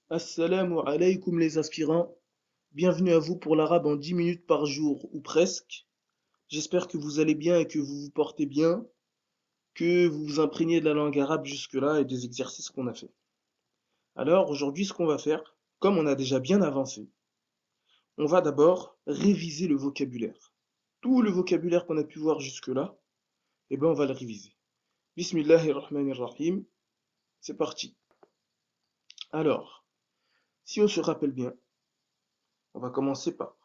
Assalamu alaikum les aspirants, bienvenue à vous pour l'arabe en 10 minutes par jour ou presque. J'espère que vous allez bien et que vous vous portez bien, que vous vous imprégnez de la langue arabe jusque-là et des exercices qu'on a fait. Alors aujourd'hui ce qu'on va faire, comme on a déjà bien avancé, on va d'abord réviser le vocabulaire. Tout le vocabulaire qu'on a pu voir jusque-là, on va le réviser. Bismillahirrahmanirrahim, c'est parti. Alors, si on se rappelle bien, on va commencer par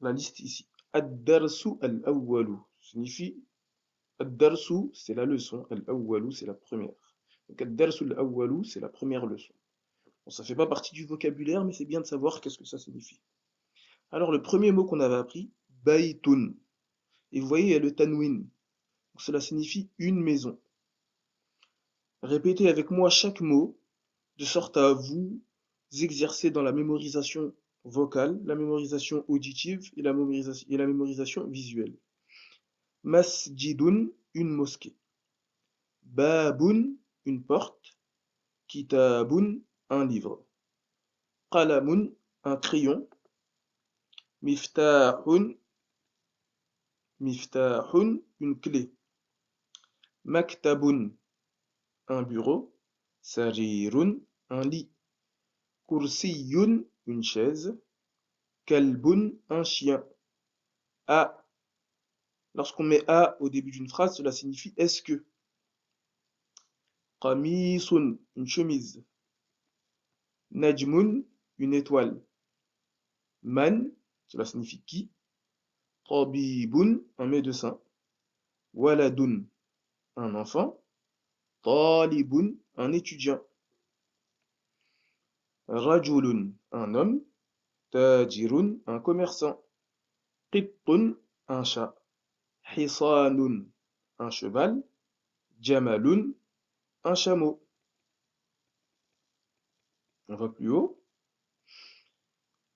la liste ici. Ad-darsu al-awwalu signifie Ad-darsu, c'est la leçon, al-awwalu, c'est la première. Donc ad-darsu al-awwalu, c'est la première leçon. Bon, ça fait pas partie du vocabulaire, mais c'est bien de savoir qu'est-ce que ça signifie. Alors le premier mot qu'on avait appris, baytun. Et vous voyez, il y a le tanwin. Donc, cela signifie une maison. Répétez avec moi chaque mot, de sorte à vous exercer dans la mémorisation vocale, la mémorisation auditive et la mémorisation visuelle. Masjidun, une mosquée. Babun, une porte. Kitabun, un livre. Qalamun, un crayon. Miftahun, une clé. Maktabun, un bureau. Sarirun, un lit. Kursiyun, une chaise. Kalbun, un chien. A. Lorsqu'on met A au début d'une phrase, cela signifie est-ce que. Qamisun, une chemise. Najmun, une étoile. Man, cela signifie qui. Tabibun, un médecin. Waladun, un enfant. Talibun, un étudiant. Rajulun, un homme. Tajirun, un commerçant. Qittun, un chat. Hisanun, un cheval. Jamalun, un chameau. On va plus haut.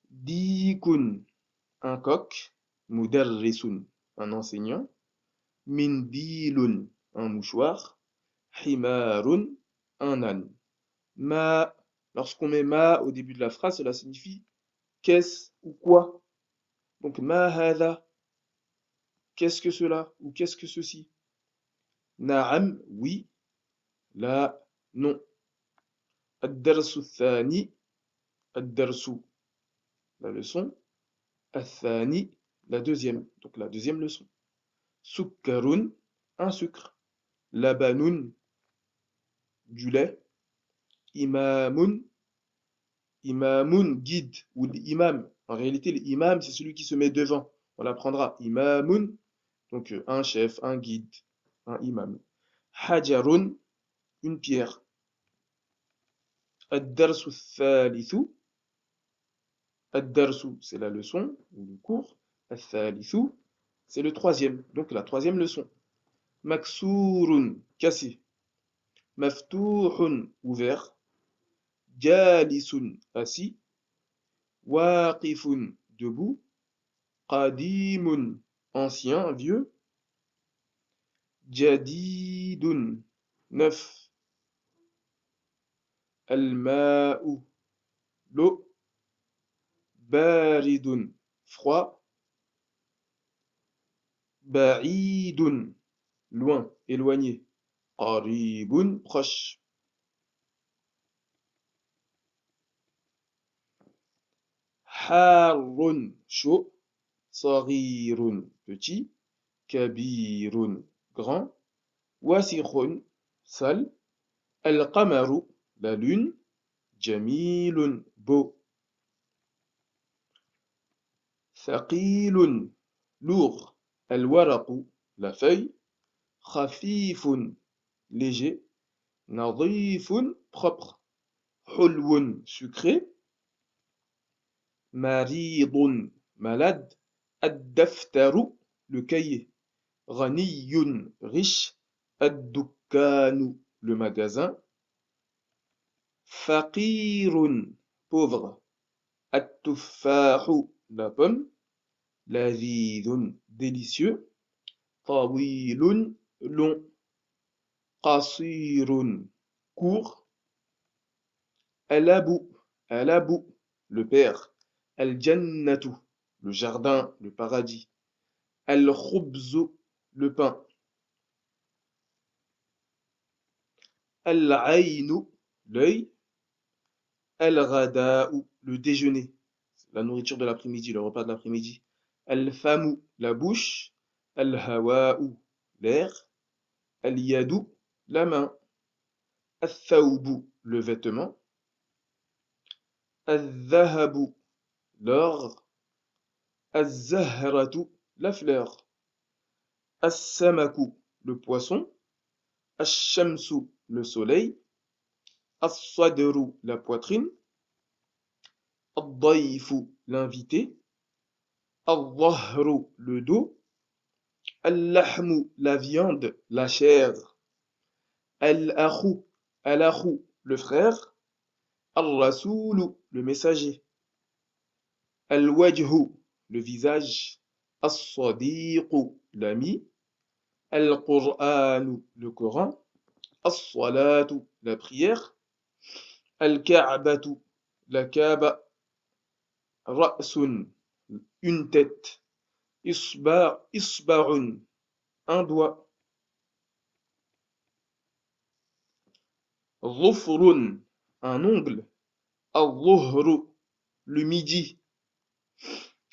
Dikun, un coq. Mudarrisun, un enseignant. Mindilun, un mouchoir. Himarun, un âne. Ma, lorsqu'on met ma au début de la phrase, cela signifie qu'est-ce ou quoi. Donc ma hada, qu'est-ce que cela ou qu'est-ce que ceci. Na'am, oui. La, non. Ad-darsu thani, ad-darsu, la leçon. Athani, la deuxième, donc la deuxième leçon. Sukkarun, un sucre. Labanun, du lait. Imamun, guide, ou l'imam. En réalité, l'imam, c'est celui qui se met devant. On l'apprendra. Imamun, donc un chef, un guide, un imam. Hajarun, une pierre. Ad-darsu thalithu, ad-darsu, c'est la leçon, ou le cours. Al-thalithu, c'est le troisième, donc la troisième leçon. Maksurun, cassé. Maftuhun, ouvert. Jalisun, assis. Waqifun, debout. Qadimun, ancien, vieux. Jadidun, neuf. Al-ma'u, l'eau. Baridun, froid. Ba'idun, loin, éloigné. Qaribun, proche. Harun, chaud. Saghirun, petit. Kabirun, grand. Wasikhun, sale. Al-qamaru, la lune. Jamilun, beau. Thaqilun, lourd. Al-waraqu, la feuille. Khafifun, léger. Nadifun, propre. Hulwun, sucré. Maridun, malade. Ad-daftaru, le cahier. Ghaniyun, riche. Ad-dukkanu, le magasin. Faqirun, pauvre. At-tuffahu, la pomme. Ladhidun, délicieux. Tawilun, long. Qasirun, court. Alabu, Al-abu, le père. Al-jannatu, le jardin, le paradis. Al-khubzu, le pain. Al-aynu, l'œil. Al-ghada'u, le déjeuner, la nourriture de l'après-midi, le repas de l'après-midi. Al-famu, la bouche. Al-hawa'u, l'air. Al-yadu, la main. Al-thawbu, le vêtement. Al-dhahabu, l'or. Al-zahratu, la fleur. As-samaku, le poisson. Ash-shamsu, le soleil. As-sadru, la poitrine. Ad-dayfu, l'invité. Al-dhahru, le dos. Al-lahmu, la viande, la chair. Al-akhu, al-akhu, le frère. Al-rasulu, le messager. Al-wajhu, le visage. As-sadiqu, l'ami. Al-Qur'anu, le Coran. As-salatu, la prière. Al-Ka'batu, la Kaaba. Ra'sun, une tête. Isba'un, un doigt. Dhufrun, un ongle. Al-Dhuhru, le midi.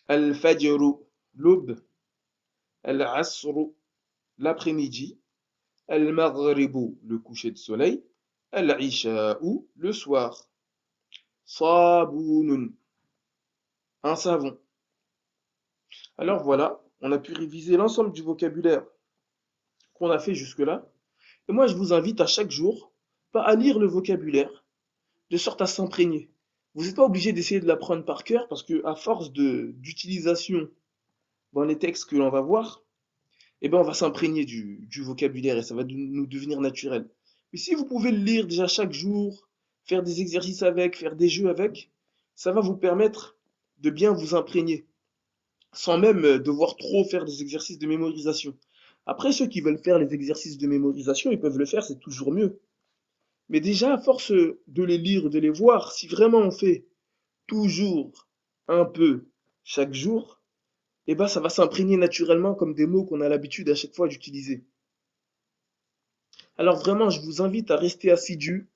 Al-Fajru, l'aube. Al-Asru, l'après-midi. Al-Maghribu, le coucher de soleil. Al-Isha'u, le soir. Sabunun, un savon. Alors voilà, on a pu réviser l'ensemble du vocabulaire qu'on a fait jusque-là. Et moi, je vous invite à chaque jour, pas à lire le vocabulaire, de sorte à s'imprégner. Vous n'êtes pas obligé d'essayer de l'apprendre par cœur, parce que à force d'utilisation dans les textes que l'on va voir, eh ben, on va s'imprégner du vocabulaire et ça va nous devenir naturel. Mais si vous pouvez le lire déjà chaque jour, faire des exercices avec, faire des jeux avec, ça va vous permettre de bien vous imprégner, sans même devoir trop faire des exercices de mémorisation. Après, ceux qui veulent faire les exercices de mémorisation, ils peuvent le faire, c'est toujours mieux. Mais déjà, à force de les lire, de les voir, si vraiment on fait toujours un peu chaque jour, eh ben, ça va s'imprégner naturellement comme des mots qu'on a l'habitude à chaque fois d'utiliser. Alors vraiment, je vous invite à rester assidu,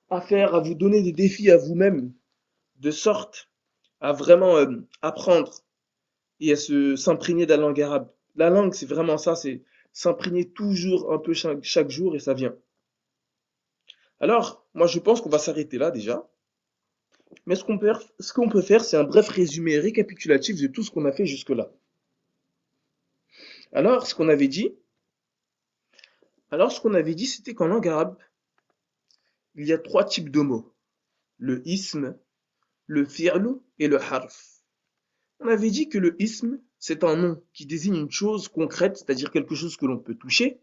à vous donner des défis à vous-même, de sorte à vraiment apprendre et à s'imprégner de la langue arabe. La langue, c'est vraiment ça, c'est s'imprégner toujours un peu chaque jour et ça vient. Alors, moi je pense qu'on va s'arrêter là déjà. Mais ce qu'on peut faire, c'est un bref résumé récapitulatif de tout ce qu'on a fait jusque-là. Alors, ce qu'on avait dit, c'était qu'en langue arabe, il y a trois types de mots. Le ism, le fi'lu et le harf. On avait dit que le ism, c'est un nom qui désigne une chose concrète, c'est-à-dire quelque chose que l'on peut toucher,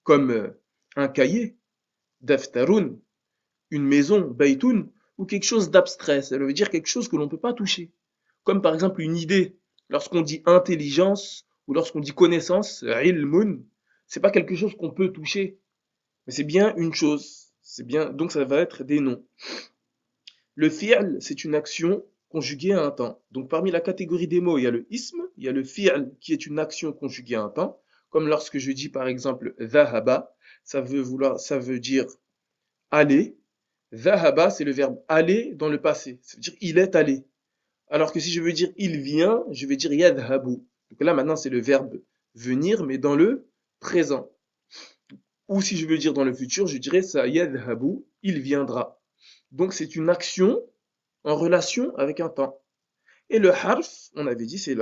comme un cahier, daftarun, une maison, baytun, ou quelque chose d'abstrait, ça veut dire quelque chose que l'on ne peut pas toucher. Comme par exemple une idée, lorsqu'on dit intelligence, ou lorsqu'on dit connaissance, ilmun, c'est pas quelque chose qu'on peut toucher, mais c'est bien une chose. C'est bien, donc ça va être des noms. Le fi'l, c'est une action conjuguée à un temps. Donc parmi la catégorie des mots, il y a le ism, il y a le fi'l qui est une action conjuguée à un temps. Comme lorsque je dis par exemple dhahaba, ça veut dire aller. Dhahaba, c'est le verbe aller dans le passé. Ça veut dire il est allé. Alors que si je veux dire il vient, je vais dire yadhabu. Donc là maintenant c'est le verbe venir, mais dans le présent. Ou si je veux dire dans le futur, je dirais ça yadhabu, il viendra. Donc c'est une action en relation avec un temps. Et le harf, on avait dit, c'est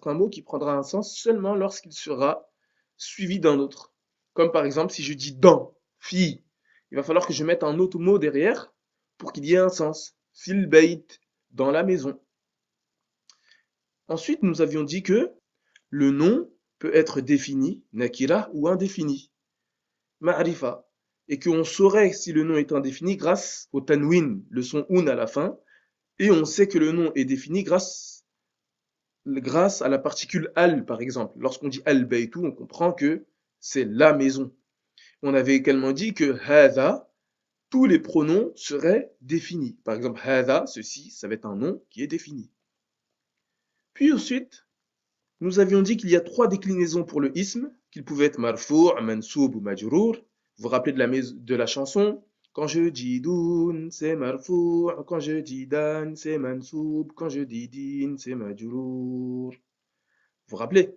un mot qui prendra un sens seulement lorsqu'il sera suivi d'un autre. Comme par exemple, si je dis dans, fille, il va falloir que je mette un autre mot derrière pour qu'il y ait un sens. Fil bait, dans la maison. Ensuite, nous avions dit que le nom peut être défini, nakira, ou indéfini, ma'rifa, et qu'on saurait si le nom est indéfini grâce au tanwin, le son un à la fin, et on sait que le nom est défini grâce à la particule al, par exemple. Lorsqu'on dit al-baytu, on comprend que c'est la maison. On avait également dit que hadha, tous les pronoms seraient définis. Par exemple, hada, ceci, ça va être un nom qui est défini. Puis ensuite, nous avions dit qu'il y a 3 déclinaisons pour le ism, qu'il pouvait être marfou', mansoub ou majrour. Vous vous rappelez de la chanson? Quand je dis doun, c'est marfou', quand je dis dan, c'est mansoub, quand je dis din, c'est majrour. Vous vous rappelez?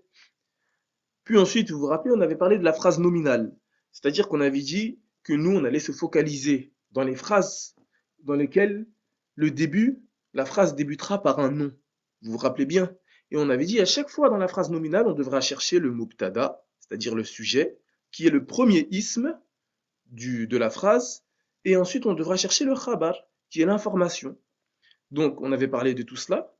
Puis ensuite, vous vous rappelez, on avait parlé de la phrase nominale. C'est-à-dire qu'on avait dit que nous, on allait se focaliser dans les phrases dans lesquelles le début, la phrase débutera par un nom. Vous vous rappelez bien? Et on avait dit à chaque fois dans la phrase nominale, on devra chercher le mubtada, c'est-à-dire le sujet, qui est le premier isme de la phrase, et ensuite on devra chercher le khabar, qui est l'information. Donc on avait parlé de tout cela,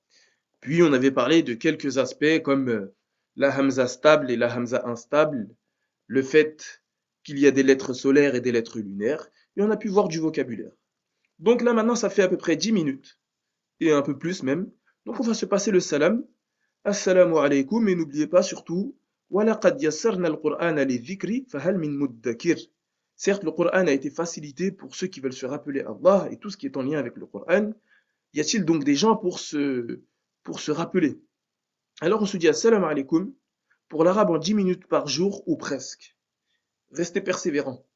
puis on avait parlé de quelques aspects comme la hamza stable et la hamza instable, le fait qu'il y a des lettres solaires et des lettres lunaires, et on a pu voir du vocabulaire. Donc là maintenant ça fait à peu près 10 minutes, et un peu plus même. Donc on va se passer le salam. Assalamu alaikum, et n'oubliez pas surtout, وَلَقَدْ يَسَّرْنَا الْقُرْآنَ لِلذِّكْرِ فَهَلْ مِن مُدَّكِرٍ. Certes, le Coran a été facilité pour ceux qui veulent se rappeler Allah et tout ce qui est en lien avec le Coran. Y a-t-il donc des gens pour se rappeler? Alors on se dit assalamu alaikum, pour l'arabe en 10 minutes par jour ou presque. Restez persévérants.